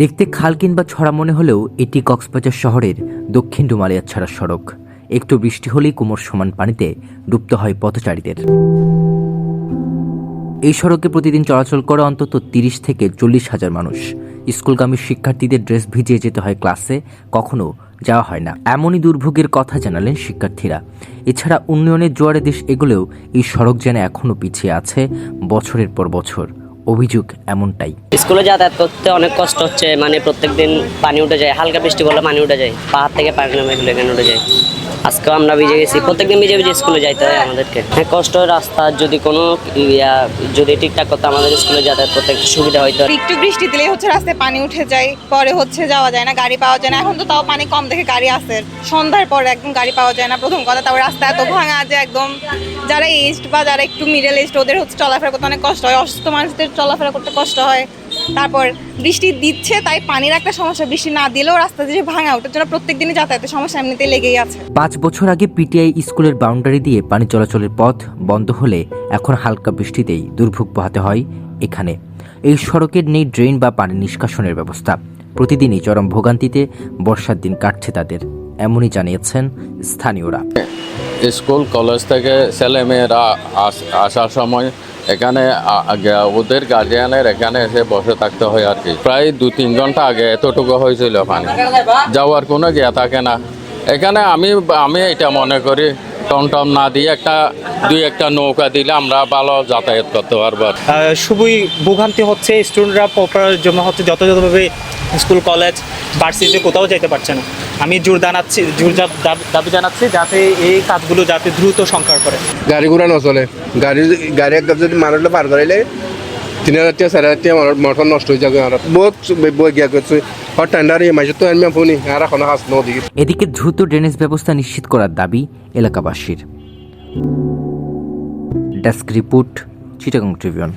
দেখতে খাল কিংবা ছড়া মনে হলেও এটি কক্সবাজার শহরের দক্ষিণ ডুমালিয়াছড়া সড়ক। একটু বৃষ্টি হলেই কোমর সমান পানিতে ডুবতে হয় পথচারীদের। এই সড়কে প্রতিদিন চলাচল করে অন্তত ৩০ থেকে ৪০ হাজার মানুষ। স্কুলগামী শিক্ষার্থীদের ড্রেস ভিজিয়ে যেতে হয় ক্লাসে, কখনো যাওয়া হয় না। এমনই দুর্ভোগের কথা জানালেন শিক্ষার্থীরা। এছাড়া উন্নয়নের জোয়ারে দেশ এগুলেও এই সড়ক যেন এখনও পিছিয়ে আছে বছরের পর বছর। অভিযোগ এমনটাই। স্কুলে যাতায়াত করতে অনেক কষ্ট হচ্ছে, মানে প্রত্যেকদিন পানি উঠে যায়, হালকা বৃষ্টি পড়লে পানি উঠে যায়, পাহাড় থেকে পানি নামে এখানে উঠে যায়। আজকেও আমরা ভিজে গেছি, প্রত্যেকদিন ভিজে ভিজে স্কুলে যাইতে হয় আমাদেরকে। হ্যাঁ, কষ্ট হয়। রাস্তা যদি কোনো যদি ঠিকঠাক করতে আমাদের স্কুলে যাতায়াত করতে একটু সুবিধা হইতো। একটু বৃষ্টি দিলেই রাস্তায় পানি উঠে যায়, পরে যাওয়া যায় না, গাড়ি পাওয়া যায় না। এখন তো তাও পানি কম দেখে গাড়ি আসে, সন্ধ্যার পরে একদম গাড়ি পাওয়া যায় না প্রথম কথা। তারপর রাস্তা এত ভাঙা যে একদম যারা এজড বা যারা একটু মিডল এজড ওদের চলাফেরা করতে অনেক কষ্ট হয়, অসুস্থ মানুষদের চলাফেরা করতে কষ্ট হয়। তারপর বৃষ্টি দিচ্ছে তাই পানির একটা সমস্যা, বৃষ্টি না দিলেও রাস্তা যে ভাঙা, ওটার জন্য প্রত্যেকদিনই যাতায়াতের সমস্যা এমনিতেই লেগেই আছে। ৫ বছর আগে পিটিআই স্কুলের বাউন্ডারি দিয়ে পানি চলাচলের পথ বন্ধ হলে এখন হালকা বৃষ্টিতেই দুর্ভোগ পোহাতে হয় এখানে। এই সড়কের নেই ড্রেন বা পানি নিষ্কাশনের ব্যবস্থা। প্রতিদিনই চরম ভোগান্তিতে বর্ষার দিন কাটছে তাদের, এমনই জানিয়েছেন স্থানীয়রা। স্কুল কলেজ থেকে ছেলেমেয়েরা আসার সময় এখানে ওদের গার্জিয়ানের এখানে এসে বসে থাকতে হয় আর কি। প্রায় ২-৩ ঘন্টা আগে এতটুকু হয়েছিল পানি, যাওয়ার কোনো গিয়া থাকে না এখানে। আমি এটা মনে করি টমটম না দিয়ে দুই একটা নৌকা দিলে আমরা ভালো যাতায়াত করতে পারবো। খুবই ভোগান্তি হচ্ছে, স্টুডেন্টরা প্রপার জমা হচ্ছে, যথাযথভাবে স্কুল কলেজ ভার্সিটিতে কোথাও যেতে পারছে না। আমি জোর দাবি জানাচ্ছি যাতে এই কাজগুলো যাতে দ্রুত সংস্কার করে। গাড়ি ঘোড়া নচলে, গাড়ি একদম যদি মানুষটা পার করাইলে ৩,০০০ থেকে ৪,৫০০ মোটর নষ্ট হয়ে যাবে। আর বহুত বই গিয়া করছে এদিকে দ্রুত ড্রেনেজ ব্যবস্থা নিশ্চিত করার দাবি এলাকাবাসীর। Desk report, Chittagong Tribune.